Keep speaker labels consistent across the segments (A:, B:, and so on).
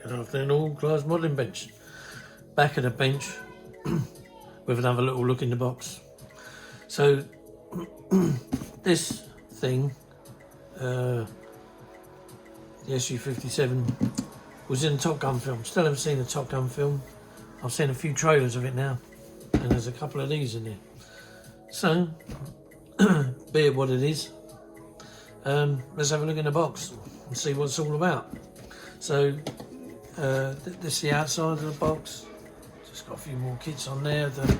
A: Good afternoon all, Clive's modelling bench. Back at the bench with another little look in the box. So this thing, the Su-57, was in a Top Gun film. Still haven't seen the Top Gun film. I've seen a few trailers of it now, and there's a couple of these in there. So, be it what it is, let's have a look in the box and see what it's all about. So, this is the outside of the box. Just got a few more kits on there. The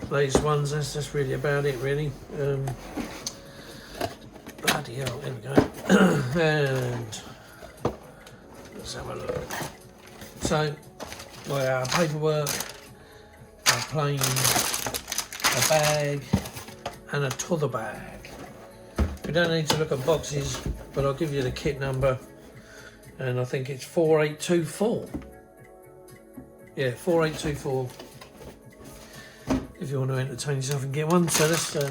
A: latest ones. That's really about it, really. Bloody hell! There we go. And let's have a look. So, our paperwork, a plane, a bag, and a t'other bag. We don't need to look at boxes, but I'll give you the kit number. And I think it's 4824. Yeah, 4824. If you want to entertain yourself and get one. So that's the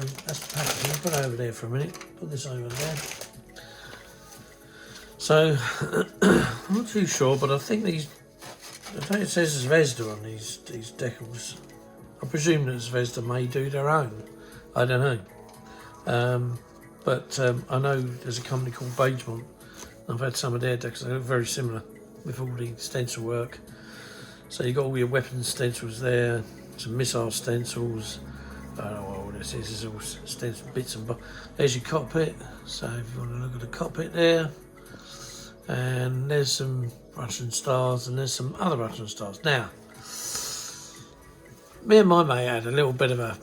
A: packaging. I'll put it over there for a minute. Put this over there. So, I'm not too sure, but I think these, I think it says Zvezda on these decals. I presume that Zvezda may do their own. I don't know. But I know there's a company called Bagemont. I've had some of their decals. They look very similar with all the stencil work. So you've got all your weapon stencils there, some missile stencils. I don't know what all this is. It's all stencil bits and bobs. There's your cockpit. So if you want to look at the cockpit there, and there's some Russian stars, and there's some other Russian stars. Now, me and my mate had a little bit of a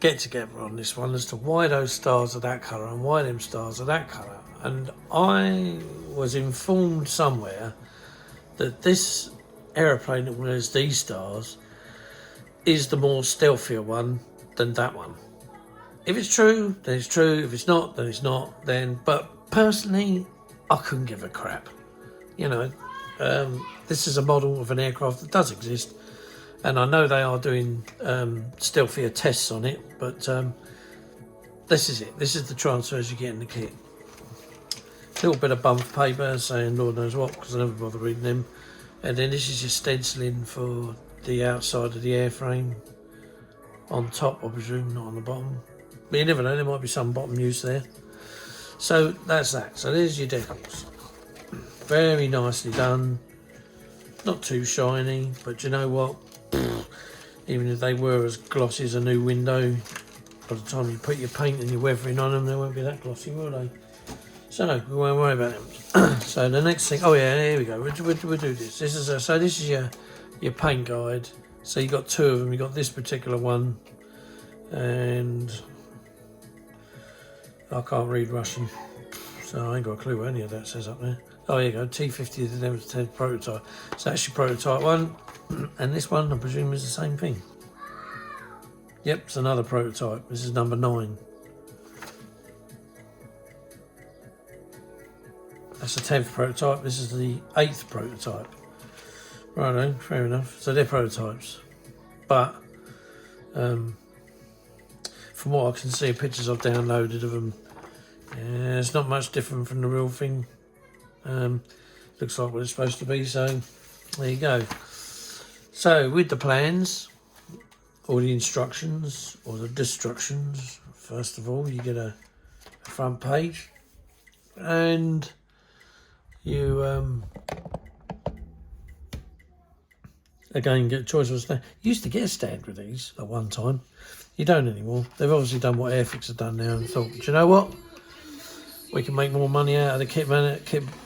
A: get together on this one as to why those stars are that colour and why them stars are that colour. And I was informed somewhere that this aeroplane that wears these stars is the more stealthier one than that one. If it's true, then it's true. If it's not, then it's not. But personally, I couldn't give a crap. You know, this is a model of an aircraft that does exist, and I know they are doing stealthier tests on it. But this is it. This is the transfers you get in the kit. A little bit of bump paper saying Lord knows what, because I never bother reading them. And then this is your stenciling for the outside of the airframe. On top, I presume, not on the bottom. But you never know, there might be some bottom use there. So that's that. So there's your decals. Very nicely done. Not too shiny, but you know what? Even if they were as glossy as a new window, by the time you put your paint and your weathering on them, they won't be that glossy, will they? So no, we won't worry about them. So the next thing, oh yeah, here we go. We'll do this. This is your paint guide. So you got two of them. You got this particular one, and I can't read Russian, so I ain't got a clue what any of that says up there. Oh, here you go. T50 the Never 10 prototype. So that's your prototype one, and this one I presume is the same thing. Yep, it's another prototype. This is number 9. That's the 10th prototype. This is the 8th prototype. Righto, fair enough. So they're prototypes. But from what I can see, pictures I've downloaded of them, yeah, it's not much different from the real thing. Looks like what it's supposed to be, so there you go. So with the plans, or the instructions, or the destructions, first of all, you get a front page, and you again get a choice of a stand. You used to get a stand with these at one time. You don't anymore. They've obviously done what Airfix have done now and thought, do you know what? We can make more money out of the kit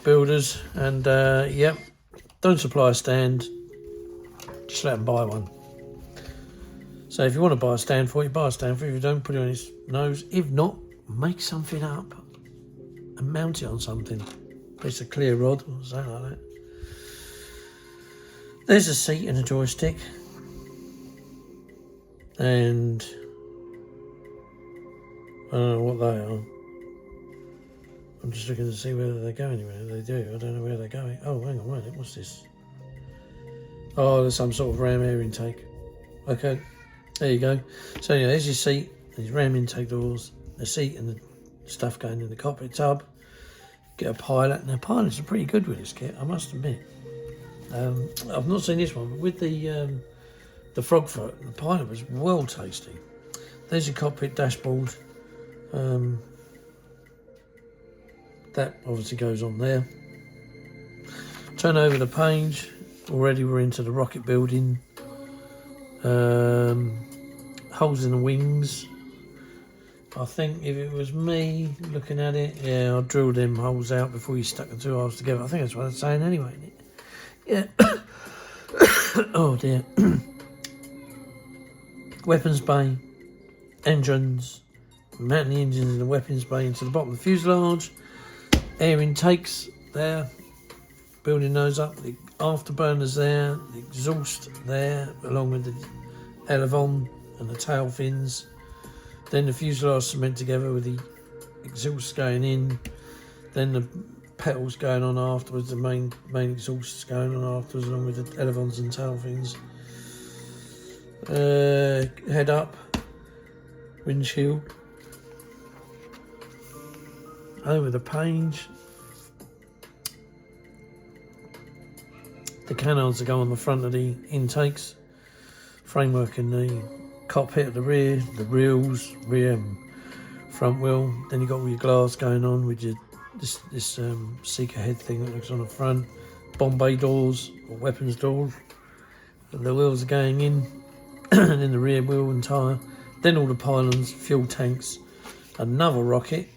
A: builders, and yep, don't supply a stand, just let them buy one. So if you want to buy a stand for it, buy a stand for it. If you don't, put it on his nose. If not, make something up and mount it on something. Piece of clear rod or something like that. There's a seat and a joystick, and I don't know what they are. I'm just looking to see whether they go anywhere. They do. I don't know where they're going. Oh, hang on, wait a minute. What's this? Oh, there's some sort of ram air intake. Okay, there you go. So yeah, there's your seat, these ram intake doors, the seat and the stuff going in the cockpit tub. Get a pilot. Now pilots are pretty good with this kit, I must admit. I've not seen this one, but with the frog foot, the pilot was well tasty. There's your cockpit dashboard. That obviously goes on there. Turn over the page. Already we're into the rocket building. Holes in the wings. I think if it was me looking at it, yeah, I'd drill them holes out before you stuck the two halves together. I think that's what I'm saying anyway, isn't it? Yeah. Oh dear. Weapons bay, engines, mounting the engines in the weapons bay into the bottom of the fuselage. Air intakes there, building those up. The afterburners there, the exhaust there, along with the elevon and the tail fins. Then the fuselage cement together with the exhaust going in. Then the petals going on afterwards, the main exhausts going on afterwards, along with the elevons and tail fins. Head up, windshield. Over the page. The canards that go on the front of the intakes. Framework in the cockpit at the rear, the rears, rear and front wheel. Then you've got all your glass going on with your this seeker head thing that looks on the front. Bomb bay doors or weapons doors. The wheels are going in, and then the rear wheel and tyre. Then all the pylons, fuel tanks, another rocket.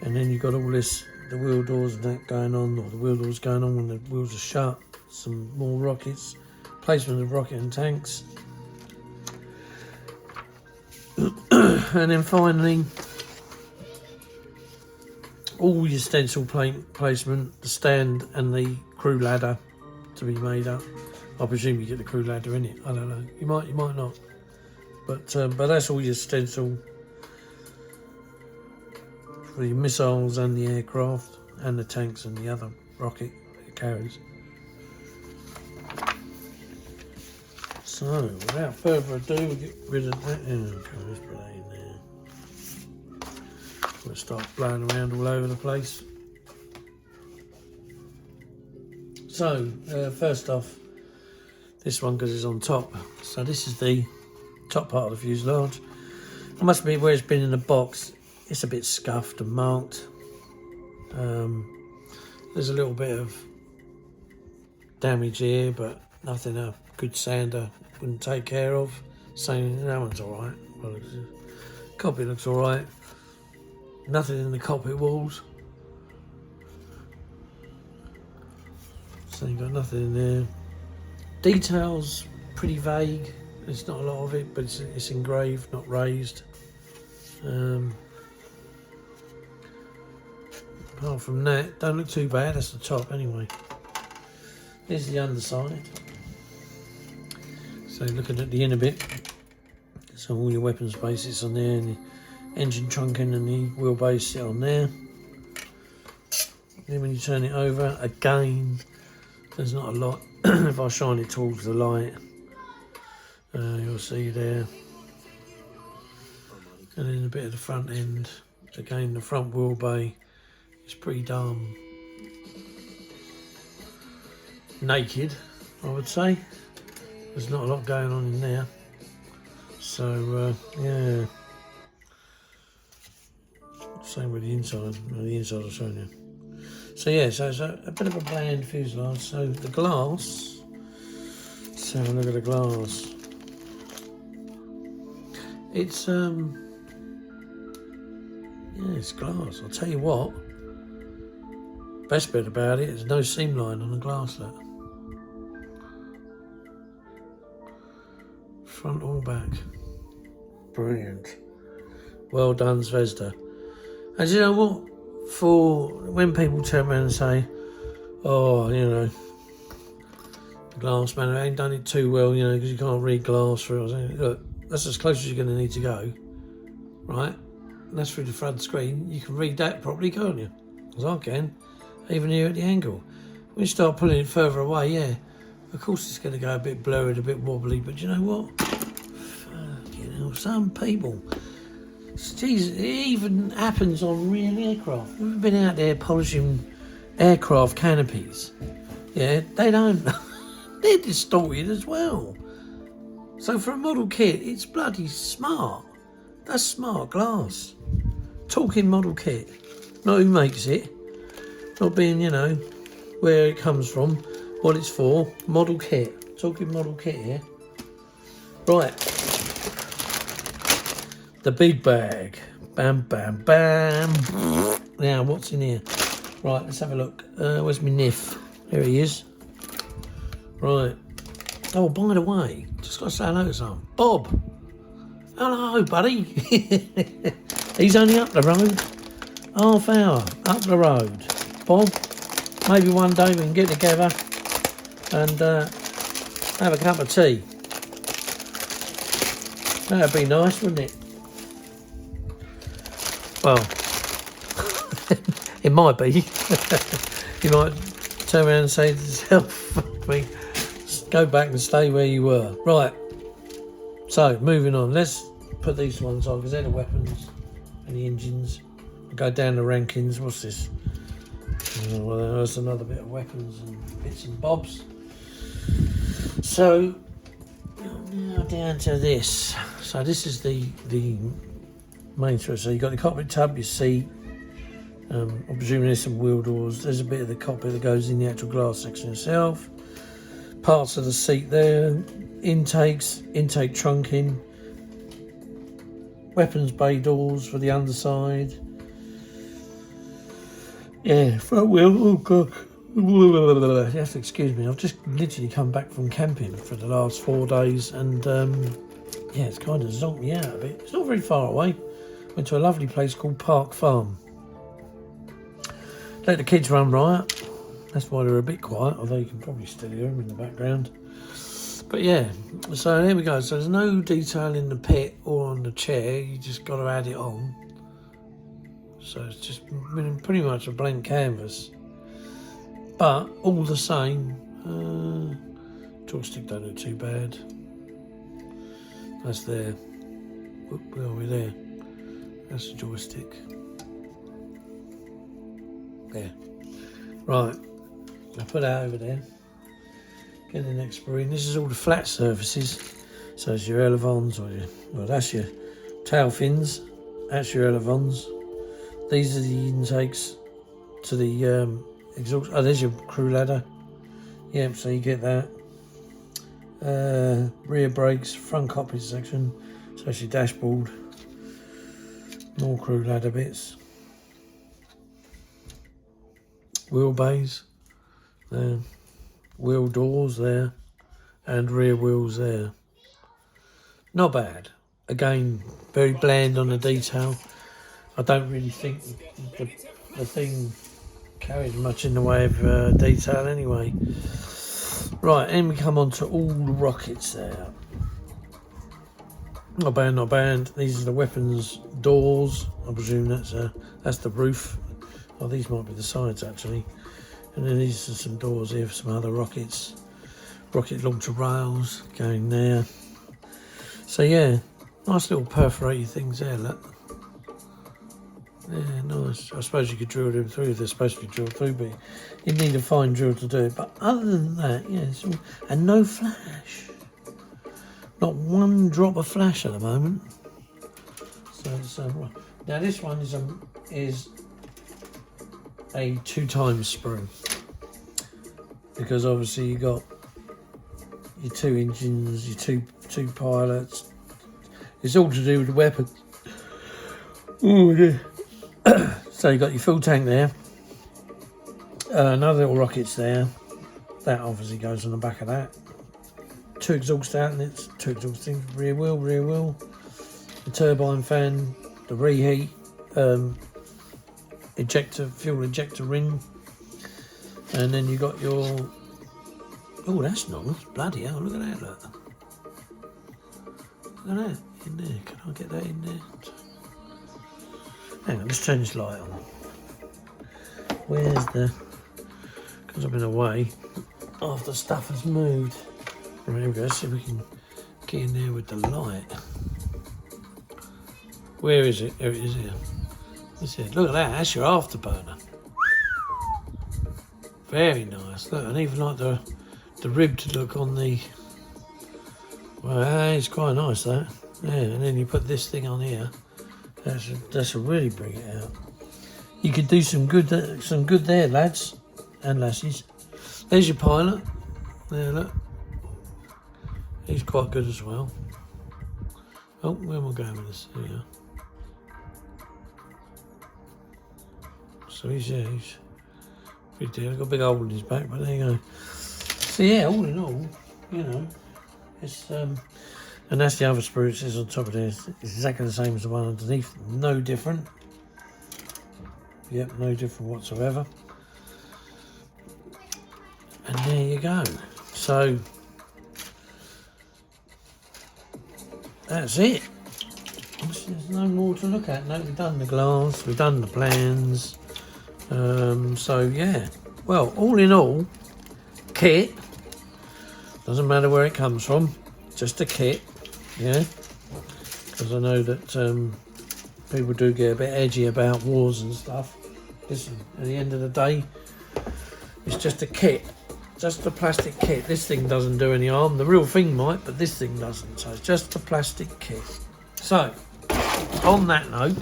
A: And then you've got all this, the wheel doors and that going on, or the wheel doors going on when the wheels are shut. Some more rockets. Placement of rocket and tanks. And then finally, all your stencil placement, the stand and the crew ladder to be made up. I presume you get the crew ladder in it. I don't know. You might not. But that's all your stencil for your missiles and the aircraft and the tanks and the other rocket it carries. So, without further ado, we'll get rid of that. Okay, let's put that in there. We'll start blowing around all over the place. So, first off, this one because it's on top. So this is the top part of the fuselage. I must admit, where it's been in the box, it's a bit scuffed and marked. There's a little bit of damage here, but nothing a good sander wouldn't take care of. Saying that one's alright. Well, cockpit looks alright. Nothing in the cockpit walls. So you've got nothing in there. Details pretty vague. There's not a lot of it, but it's engraved, not raised. Apart from that, don't look too bad. That's the top anyway. Here's the underside. So looking at the inner bit, so all your weapons bases on there, and the engine trunking and the wheelbase sit on there. Then when you turn it over, again, there's not a lot. If I shine it towards the light, you'll see there. And then a bit of the front end, again the front wheel bay is pretty darn naked, I would say. There's not a lot going on in there. So yeah. Same with the inside. No, the inside I'll show you. So yeah, so it's a bit of a bland fuselage. So the glass, let's have a look at the glass. It's yeah, it's glass. I'll tell you what, best bit about it is no seam line on the glass there. Front or back. Brilliant. Well done, Zvezda. And you know what? For when people turn around and say, oh, you know, the glass man ain't done it too well, you know, because you can't read glass through. I was saying, look, that's as close as you're going to need to go, right? And that's through the front screen. You can read that properly, can't you? As I can, even here at the angle. When you start pulling it further away, yeah, of course it's going to go a bit blurred, a bit wobbly, but you know what? You know, some people, geez, it even happens on real aircraft. We've been out there polishing aircraft canopies. Yeah, they don't. They're distorted as well. So for a model kit, it's bloody smart. That's smart glass. Talking model kit. Not who makes it. Not being, you know, where it comes from, what it's for. Model kit. Talking model kit here. Right. The big bag. Bam, bam, bam. Now, what's in here? Right, let's have a look. Where's my Niff? There he is. Right. Oh, by the way, just got to say hello to someone. Bob. Hello, buddy. He's only up the road. Half hour up the road. Bob, maybe one day we can get together and have a cup of tea. That'd be nice, wouldn't it? Well, it might be. You might turn around and say to yourself, fuck me, go back and stay where you were. Right, so moving on. Let's put these ones on because they're the weapons and the engines. Go down the rankings. What's this? Oh, well, there's another bit of weapons and bits and bobs. So now down to this. So this is the main thrust. So you've got the cockpit tub, your seat. I'm presuming there's some wheel doors. There's a bit of the cockpit that goes in the actual glass section itself. Parts of the seat there. Intakes, intake trunking. Weapons bay doors for the underside. Yeah, front wheel. Oh god. You have to excuse me. I've just literally come back from camping for the last 4 days, and yeah, it's kind of zonked me out a bit. It's not very far away. Went to a lovely place called Park Farm. Let the kids run riot. That's why they're a bit quiet, although you can probably still hear them in the background. But yeah, so there we go. So there's no detail in the pit or on the chair. You just got to add it on. So it's just pretty much a blank canvas. But all the same, joystick don't look too bad. That's there. Where are we there? That's the joystick. There. Right. I'll put that over there. Get the next sprue in. This is all the flat surfaces. So it's your elevons, well, that's your tail fins. That's your elevons. These are the intakes to the exhaust. Oh, there's your crew ladder. Yep, so you get that. Rear brakes, front cockpit section. So that's your dashboard. More crew ladder bits. Wheel bays there. Wheel doors there. And rear wheels there. Not bad. Again, very bland on the detail. I don't really think the thing carried much in the way of detail anyway. Right, and we come on to all the rockets there. Not bad, not bad. These are the weapons doors. I presume that's the roof. Oh, these might be the sides actually. And then these are some doors here for some other rockets. Rocket launcher rails going there. So yeah, nice little perforated things there, look. Yeah, nice. I suppose you could drill them through if they're supposed to be drilled through, but you need a fine drill to do it. But other than that, yeah, and no flash. Not one drop of flash at the moment. So now this one is a 2 times sprue, because obviously you got your 2 engines, your two pilots. It's all to do with the weapon. Oh yeah. So you got your fuel tank there. Another little rockets there. That obviously goes on the back of that. 2 exhaust outlets, 2 exhaust things, rear wheel. The turbine fan, the reheat, fuel ejector ring, and then you got your. Oh, that's nice. Bloody hell! Look at that! Look at that in there. Can I get that in there? Hang on, let's turn this light on. Where's the... Because I've been away, half the stuff has moved. Right, here we go, see if we can get in there with the light. Where is it? There it is here. That's it. Look at that, that's your afterburner. Very nice. Look, and even like the ribbed look on the. Well, it's quite nice that. Yeah, and then you put this thing on here. That's really bring it out. You could do some good there, lads and lassies. There's your pilot. There, look. He's quite good as well. Oh, where am I going with this? There we go. So he's pretty dear. I've got a big hole in his back, but there you go. So yeah, all in all, you know, it's and that's the other Spirit says on top of there. It's exactly the same as the one underneath. No different. Yep, no different whatsoever. And there you go. So that's it. There's no more to look at. No, we've done the glass, we've done the plans. So yeah, well, all in all, kit. Doesn't matter where it comes from, just a kit. Yeah, because I know that people do get a bit edgy about wars and stuff. Listen, at the end of the day, it's just a kit. Just a plastic kit. This thing doesn't do any harm. The real thing might, but this thing doesn't. So it's just a plastic kit. So, on that note,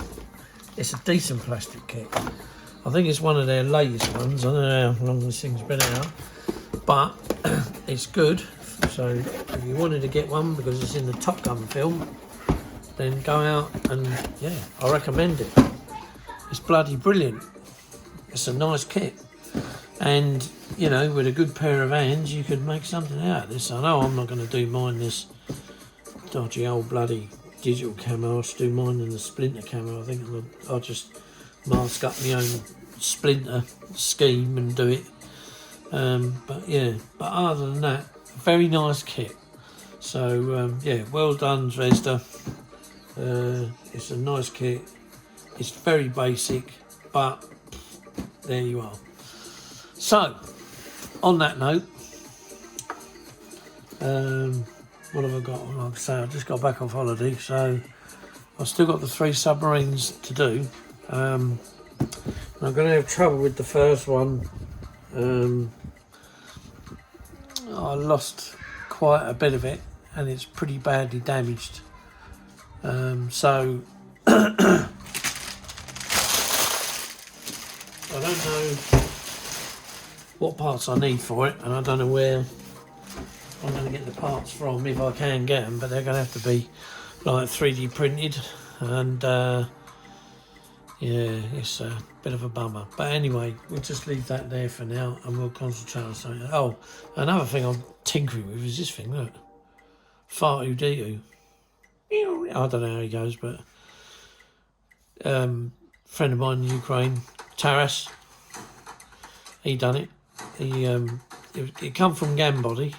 A: it's a decent plastic kit. I think it's one of their latest ones. I don't know how long this thing's been out, but it's good. So if you wanted to get one because it's in the Top Gun film, then go out and yeah, I recommend it. It's bloody brilliant. It's a nice kit. And, you know, with a good pair of hands, you could make something out of this. I know I'm not going to do mine this dodgy old bloody digital camo. I'll do mine in the splinter camo. I think I'll just mask up my own splinter scheme and do it. But yeah, but other than that, very nice kit. So, yeah, well done, Zvezda. It's a nice kit. It's very basic, but there you are. So, on that note, what have I got? Like I say, I just got back off holiday, so I've still got the 3 submarines to do. I'm going to have trouble with the first one. I lost quite a bit of it, and it's pretty badly damaged. So, I don't know what parts I need for it, and I don't know where I'm going to get the parts from if I can get them, but they're going to have to be like 3D printed, and yeah, it's a bit of a bummer. But anyway, we'll just leave that there for now, and we'll concentrate on something. Oh, another thing I'm tinkering with is this thing, look. Fartu Ditu. I don't know how he goes, but friend of mine in Ukraine, Taras, he done it. It come from Gambody,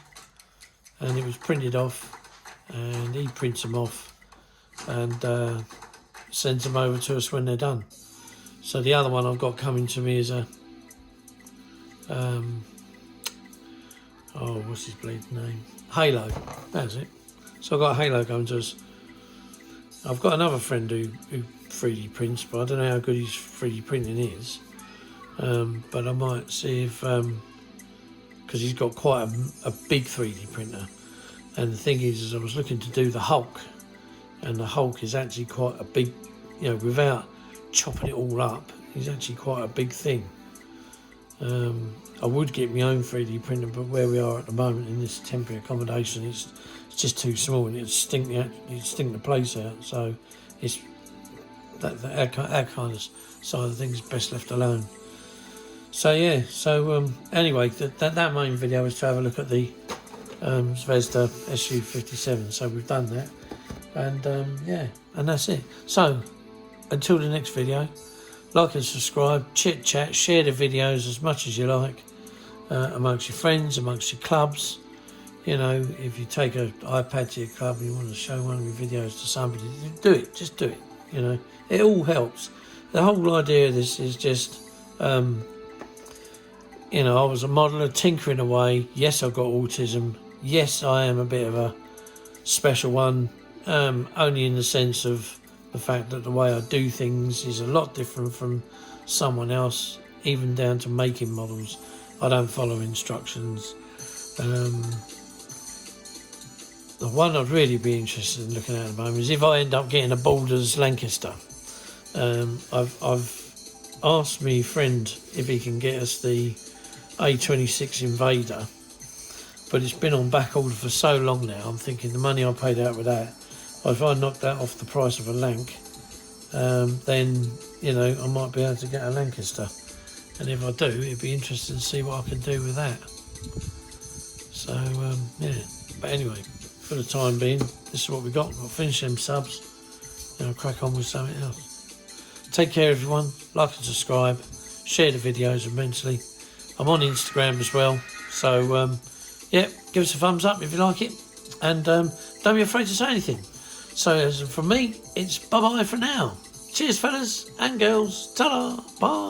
A: and it was printed off, and he prints them off and sends them over to us when they're done. So the other one I've got coming to me is a what's his bleeding name? Halo. That's it. So I've got a Halo coming to us. I've got another friend who 3D prints, but I don't know how good his 3D printing is. But I might see if, because he's got quite a big 3D printer. And the thing is I was looking to do the Hulk, and the Hulk is actually quite a big, you know, without chopping it all up, he's actually quite a big thing. I would get my own 3D printer, but where we are at the moment in this temporary accommodation, it's just too small, and it'd stink the place out. So it's that kind of side of things best left alone. So yeah, so anyway, that main video was to have a look at the Zvezda Su-57. So we've done that, and yeah, and that's it. So until the next video, like and subscribe, chit chat, share the videos as much as you like amongst your friends, amongst your clubs. You know, if you take an iPad to your club and you want to show one of your videos to somebody, do it. Just do it. You know, it all helps. The whole idea of this is just, you know, I was a modeller tinkering away. Yes, I've got autism. Yes, I am a bit of a special one, only in the sense of the fact that the way I do things is a lot different from someone else, even down to making models. I don't follow instructions. The one I'd really be interested in looking at the moment is if I end up getting a Borders Lancaster. I've asked my friend if he can get us the A26 Invader, but it's been on back order for so long now. I'm thinking the money I paid out with that, if I knock that off the price of a Lanc, then I might be able to get a Lancaster. And if I do, it'd be interesting to see what I can do with that. So yeah, but anyway, for the time being, this is what we got. We'll finish them subs, and I'll crack on with something else. Take care, everyone. Like and subscribe. Share the videos immensely. I'm on Instagram as well, so yeah, give us a thumbs up if you like it, and don't be afraid to say anything. So as from me, it's bye bye for now. Cheers, fellas and girls. Ta-da. Bye.